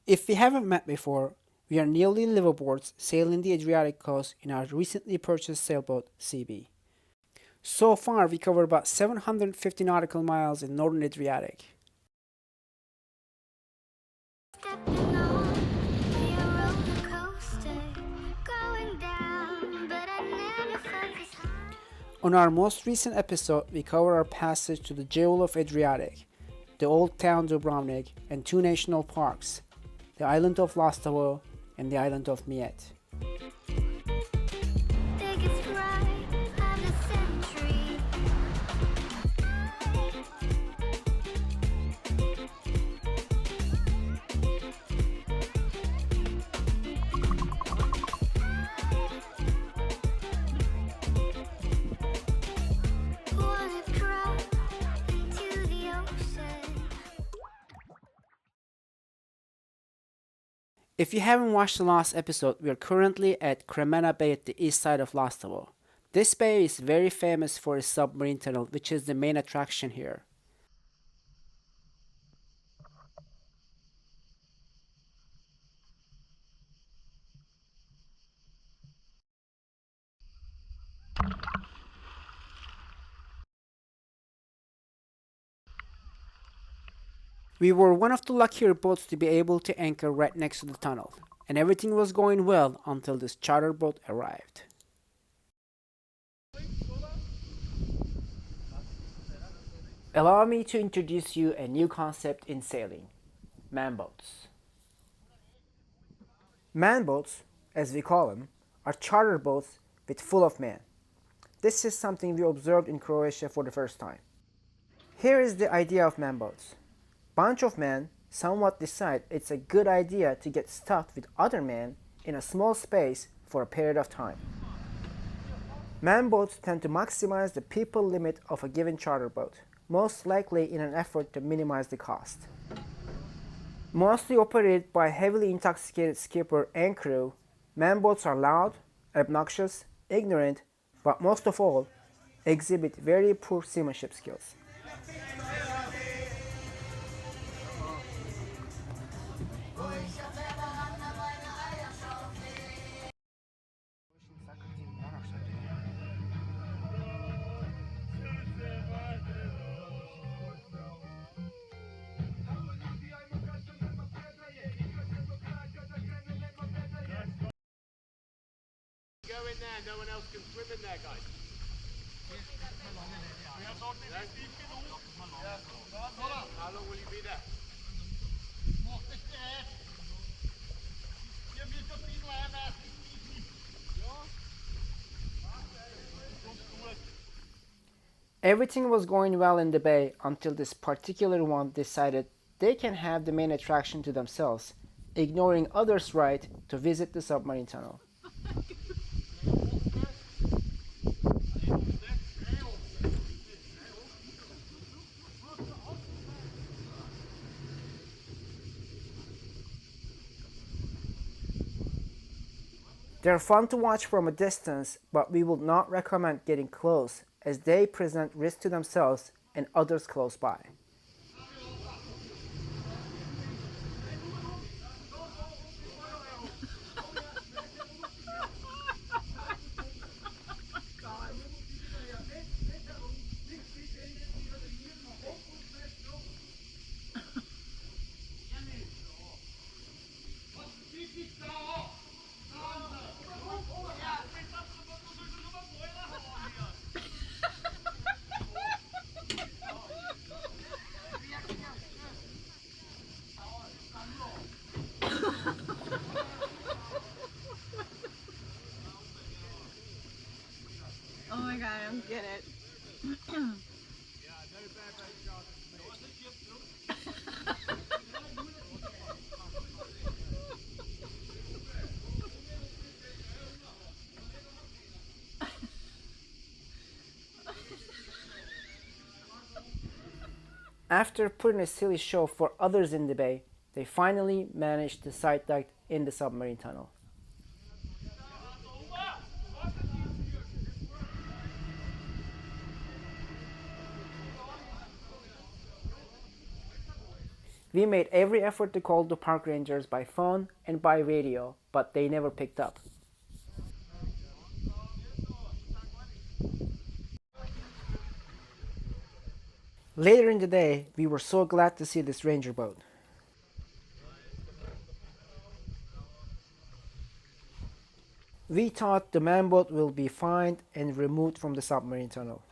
If we haven't met before, we are nearly liveaboards sailing the Adriatic coast in our recently purchased sailboat, CB. So far, we covered about 750 nautical miles in northern Adriatic. Stepping on a roller coaster, going down, but I never felt this high. On our most recent episode, we covered our passage to the jewel of Adriatic, the old town Dubrovnik, and two national parks, the island of Lastovo and the island of Mljet. Biggest ride of the century. Wanna drop into the ocean. If you haven't watched the last episode, we are currently at Cremena Bay at the east side of Lastovo. This bay is very famous for its submarine tunnel, which is the main attraction here. We were one of the luckier boats to be able to anchor right next to the tunnel, and everything was going well until this charter boat arrived. Allow me to introduce you a new concept in sailing, man boats. Man boats, as we call them, are charter boats with full of men. This is something we observed in Croatia for the first time. Here is the idea of man boats. Bunch of men somewhat decide it's a good idea to get stuck with other men in a small space for a period of time. Man boats tend to maximize the people limit of a given charter boat, most likely in an effort to minimize the cost. Mostly operated by a heavily intoxicated skipper and crew, man boats are loud, obnoxious, ignorant, but most of all, exhibit very poor seamanship skills. Go in there, no one else can swim in there, guys. How long will you be there? Everything was going well in the bay until this particular one decided they can have the main attraction to themselves, ignoring others' right to visit the submarine tunnel. They're fun to watch from a distance, but we would not recommend getting close as they present risk to themselves and others close by. Oh my god, I don't get it. After putting a silly show for others in the bay, they finally managed to sight dive in the submarine tunnel. We made every effort to call the park rangers by phone and by radio, but they never picked up. Later in the day, we were so glad to see this ranger boat. We thought the man boat will be found and removed from the submarine tunnel.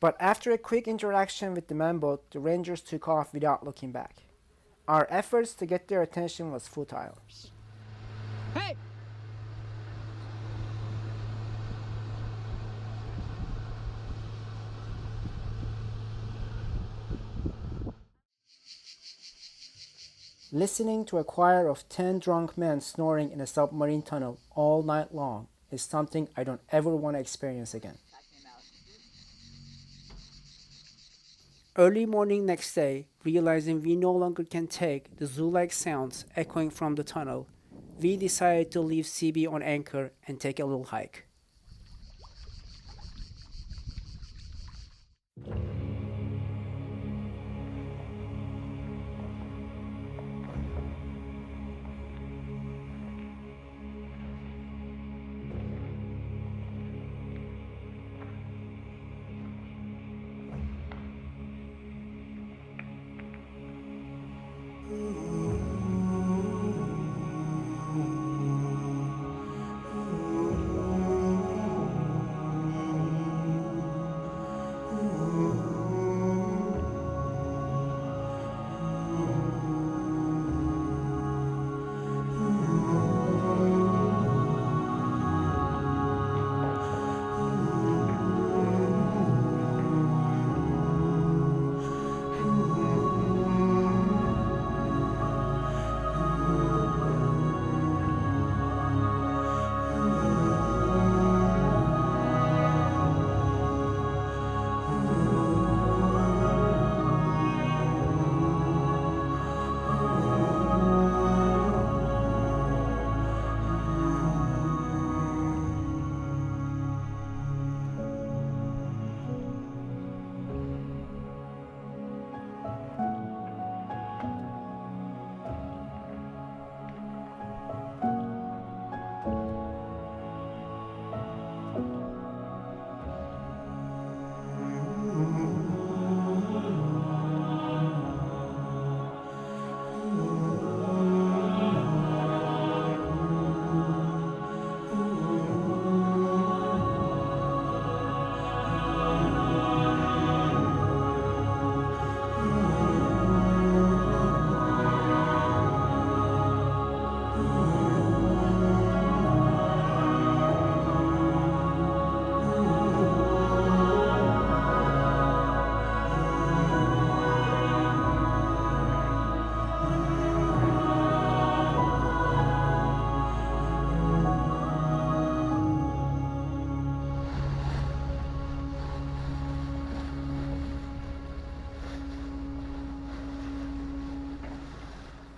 But after a quick interaction with the man boat, the rangers took off without looking back. Our efforts to get their attention was futile. Hey! Listening to a choir of 10 drunk men snoring in a submarine tunnel all night long is something I don't ever want to experience again. Early morning next day, realizing we no longer can take the zoo-like sounds echoing from the tunnel, we decided to leave CB on anchor and take a little hike.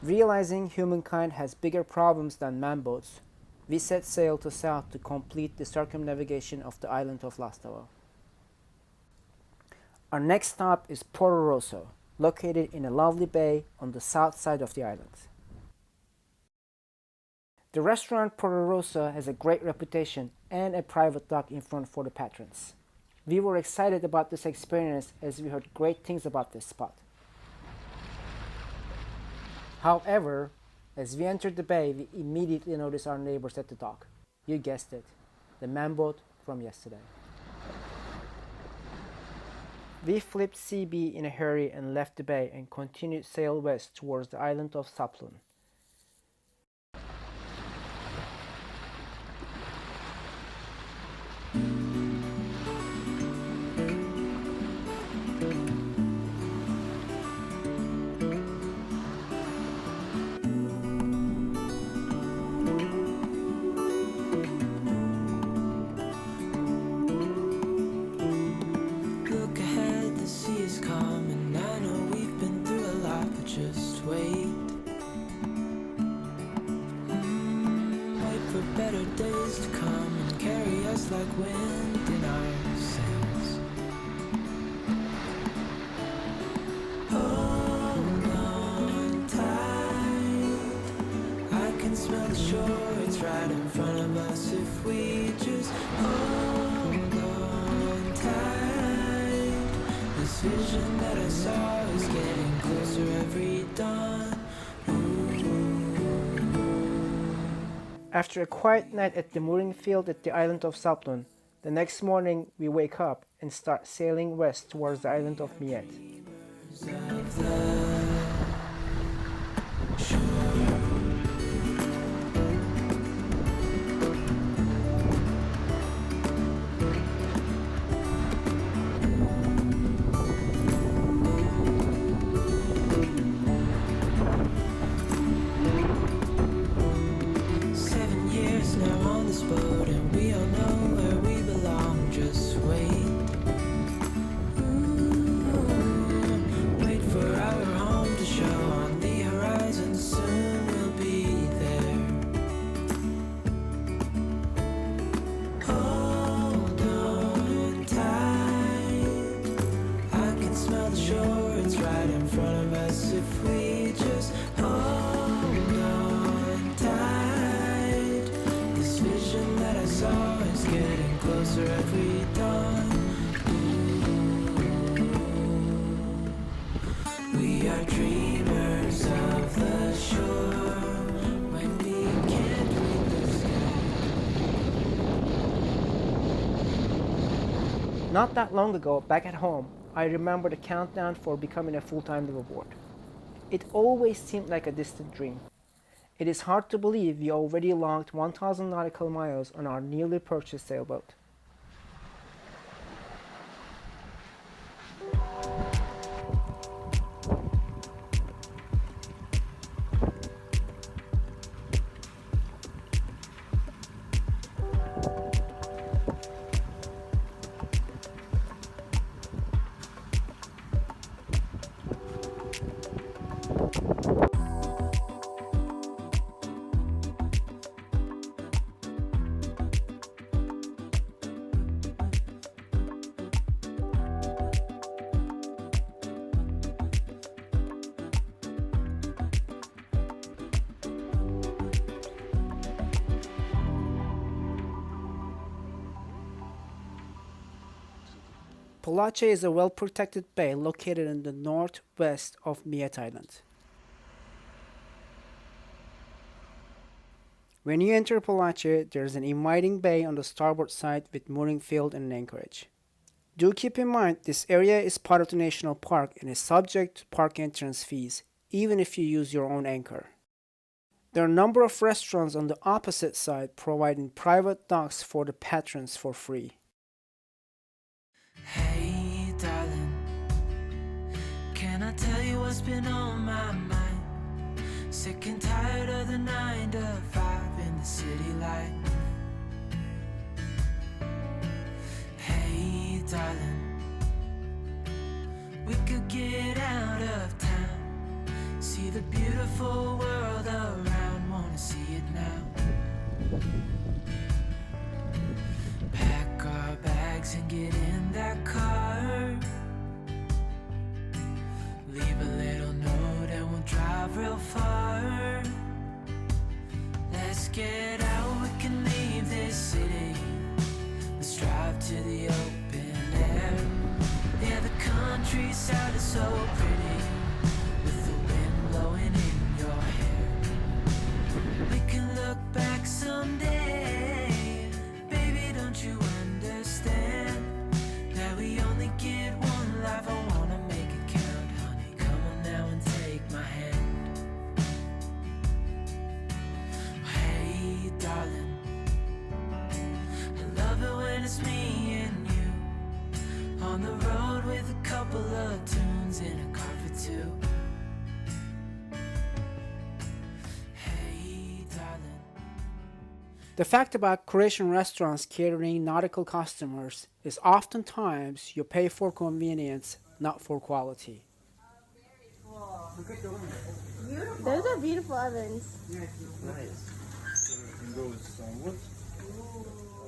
Realizing humankind has bigger problems than man-boats, we set sail to south to complete the circumnavigation of the island of Lastovo. Our next stop is Pororoso, located in a lovely bay on the south side of the island. The restaurant Pororoso has a great reputation and a private dock in front for the patrons. We were excited about this experience as we heard great things about this spot. However, as we entered the bay, we immediately noticed our neighbors at the dock. You guessed it, the man boat from yesterday. We flipped CB in a hurry and left the bay and continued sail west towards the island of Saplun. Like wind in our sails. Oh. shore, it's right in front of us if we just hold on tight. This vision that I saw is getting closer every dawn. After a quiet night at the mooring field at the island of Saplun, the next morning we wake up and start sailing west towards the island of Mljet. Of the shore. 7 years now on this boat, and we all know where we belong. Just wait. Wait for our home to show on the horizon. Soon we'll be there. Hold on tight. I can smell the shore. It's right in front of us if we just hold on tight. This vision that I saw is getting closer every dawn. We are dreamers of the shore when we can't read the sky. Not that long ago, back at home, I remember the countdown for becoming a full-time liveaboard. It always seemed like a distant dream. It is hard to believe we already logged 1,000 nautical miles on our newly purchased sailboat. Palacio is a well-protected bay located in the northwest of Mljet Island. When you enter Palacio, there is an inviting bay on the starboard side with mooring field and an anchorage. Do keep in mind this area is part of the national park and is subject to park entrance fees, even if you use your own anchor. There are a number of restaurants on the opposite side providing private docks for the patrons for free. Hey, darling, can I tell you what's been on my mind? Sick and tired of the 9 to 5 in the city life. Hey, darling, we could get out of town, see the beautiful world around, wanna see it now. Pack our bags and get in that car. Leave a little note and we'll drive real far. Let's get out, we can leave this city. Let's drive to the open air. Yeah, the countryside is so pretty, with the wind blowing in your hair. We can look back someday. Baby, don't you understand that we only get one life? I wanna make it count, honey. Come on now and take my hand. Hey, darling, I love it when it's me and you on the road with a couple of tunes in a car for two. Hey, darling. The fact about Croatian restaurants catering nautical customers is oftentimes you pay for convenience, not for quality. Those are beautiful ovens.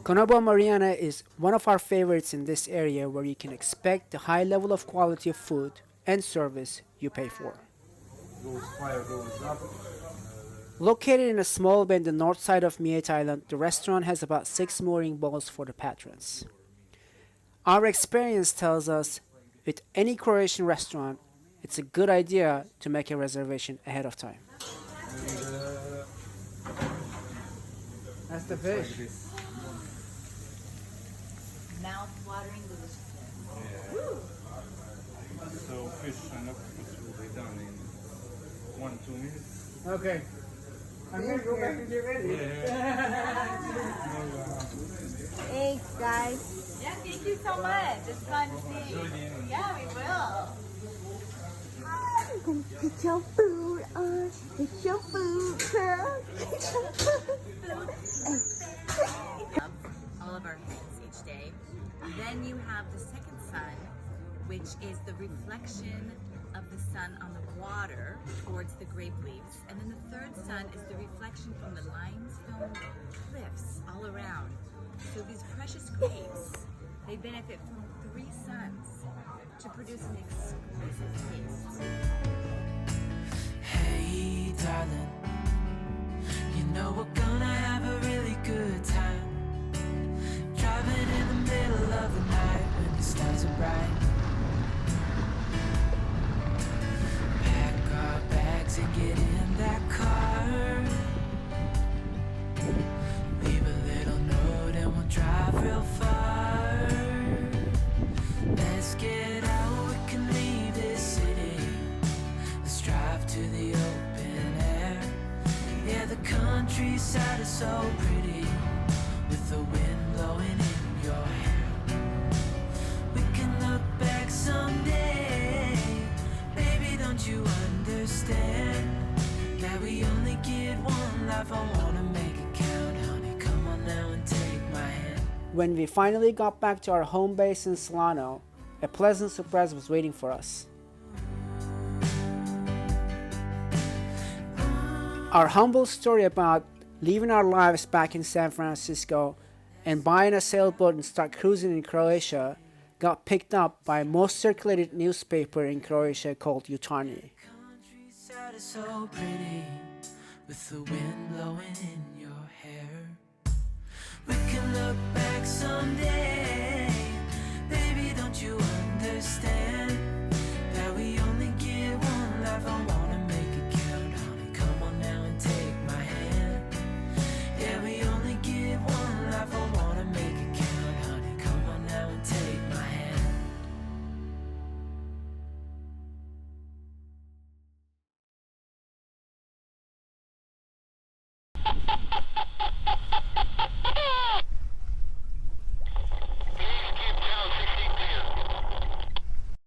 Cremena Mariana is one of our favorites in this area where you can expect the high level of quality of food and service you pay for. Located in a small bay in the north side of Mljet Island, the restaurant has about 6 mooring boats for the patrons. Our experience tells us with any Croatian restaurant, it's a good idea to make a reservation ahead of time. That's the fish. Mouth-watering delicious. So fish and octopus will be done in 1-2 minutes. Okay. I'm going to go back and get ready. Thanks, guys. Yeah, thank you so much. It's fun seeing. Yeah, we will. Get your food on. Get your food, girl. Get your food. All of our hands each day. Then you have the second sun, which is the reflection of the sun on the water towards the grape leaves. And then the third sun is the reflection from the limestone cliffs all around. So these precious grapes, they benefit from 3 suns to produce an exquisite taste. Hey, darling, you know we're gonna have a really good time. Driving in the middle of the night when the stars are bright. Pack our bags and get in that car. Leave a little note and we'll drive real far. Let's get out, we can leave this city. Let's drive to the open air. Yeah, the countryside is so pretty, with the wind blowing in your hair. We can look back someday. Baby, don't you understand that we only get one life? I wanna make it count, honey. Come on now and take my hand. When we finally got back to our home base in Solano, a pleasant surprise was waiting for us. Our humble story about leaving our lives back in San Francisco and buying a sailboat and start cruising in Croatia got picked up by most circulated newspaper in Croatia called Jutarnji. Countryside is so pretty, with the wind blowing in